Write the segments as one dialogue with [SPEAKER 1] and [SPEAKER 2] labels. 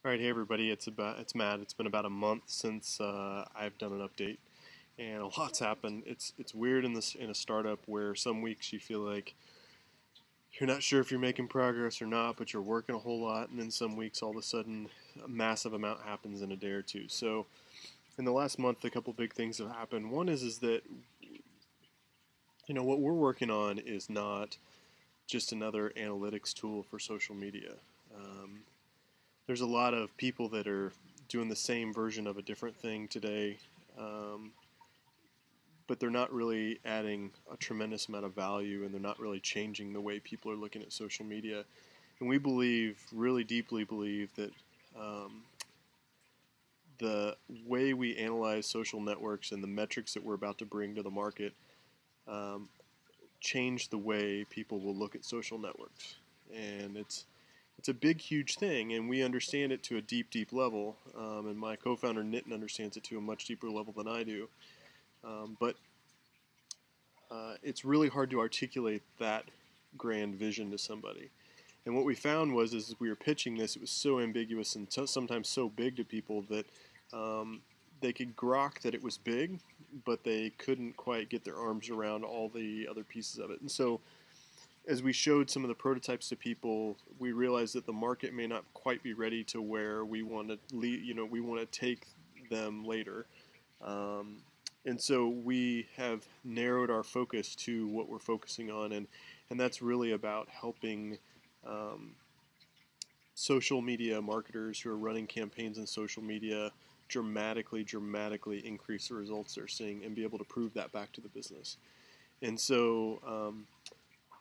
[SPEAKER 1] All right, hey everybody. It's Matt. It's been about a month since I've done an update, and a lot's happened. It's weird in a startup where some weeks you feel like you're not sure if you're making progress or not, but you're working a whole lot, and then some weeks all of a sudden a massive amount happens in a day or two. So in the last month, a couple big things have happened. One is that what we're working on is not just another analytics tool for social media. Um, there's a lot of people that are doing the same version of a different thing today, um, but they're not really adding a tremendous amount of value, and they're not really changing the way people are looking at social media. And we believe, really deeply believe, that um, the way we analyze social networks and the metrics that we're about to bring to the market um, change the way people will look at social networks. And it's a big, huge thing, and we understand it to a deep, deep level. And my co-founder Nitin understands it to a much deeper level than I do. But it's really hard to articulate that grand vision to somebody. And what we found was, as we were pitching this, it was so ambiguous and sometimes so big to people that they could grok that it was big, but they couldn't quite get their arms around all the other pieces of it. And so as we showed some of the prototypes to people, we realized that the market may not quite be ready to where we want to we want to take them later. And so we have narrowed our focus to what we're focusing on, and that's really about helping um, social media marketers who are running campaigns in social media dramatically increase the results they're seeing and be able to prove that back to the business. And so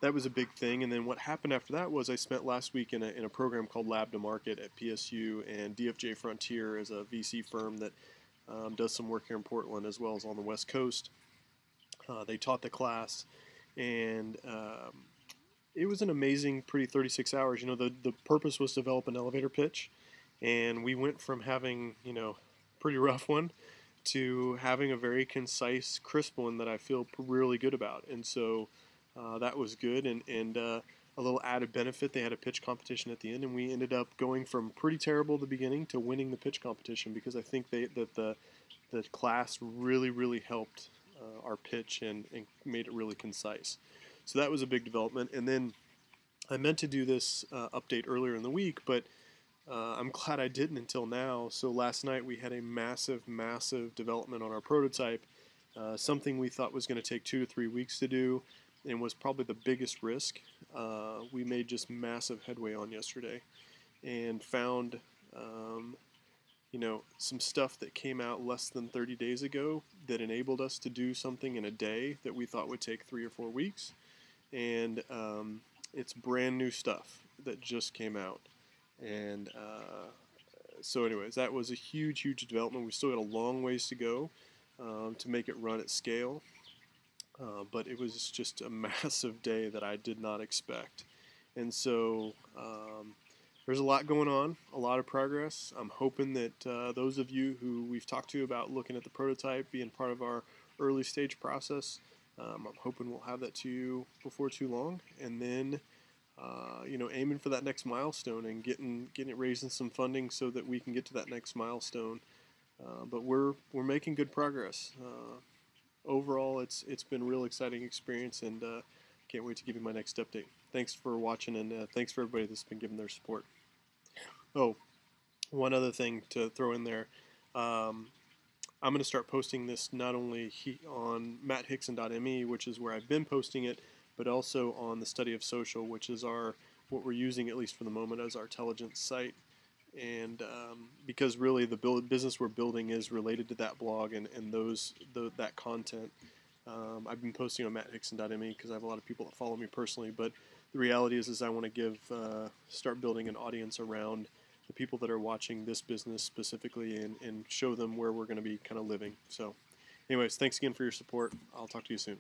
[SPEAKER 1] that was a big thing. And then what happened after that was I spent last week in a program called Lab to Market at PSU, and DFJ Frontier is a VC firm that does some work here in Portland as well as on the West Coast. They taught the class, and it was an amazing, pretty 36 hours. The purpose was to develop an elevator pitch, and we went from having, pretty rough one to having a very concise, crisp one that I feel really good about. And so that was good, and a little added benefit, they had a pitch competition at the end, and we ended up going from pretty terrible at the beginning to winning the pitch competition, because I think that the class really helped our pitch and made it really concise. So that was a big development. And then I meant to do this update earlier in the week, but I'm glad I didn't until now. So last night we had a massive development on our prototype, something we thought was going to take 2 to 3 weeks to do, and was probably the biggest risk. We made just massive headway on yesterday, and found some stuff that came out less than 30 days ago that enabled us to do something in a day that we thought would take 3 or 4 weeks. And it's brand new stuff that just came out. And so anyways, that was a huge development. We still got a long ways to go to make it run at scale. But it was just a massive day that I did not expect. And so there's a lot going on, a lot of progress. I'm hoping that those of you who we've talked to about looking at the prototype, being part of our early stage process, I'm hoping we'll have that to you before too long. And then aiming for that next milestone and getting it, raising some funding so that we can get to that next milestone. But we're making good progress. Overall, it's been a real exciting experience, and can't wait to give you my next update. Thanks for watching, and thanks for everybody that's been giving their support. Oh, one other thing to throw in there. I'm going to start posting this not only on matthickson.me, which is where I've been posting it, but also on the Study of Social, which is what we're using, at least for the moment, as our Tellagence site. And because really the business we're building is related to that blog and that content. I've been posting on matthickson.me because I have a lot of people that follow me personally, but the reality is I want to start building an audience around the people that are watching this business specifically, and show them where we're going to be kind of living. So anyways, thanks again for your support. I'll talk to you soon.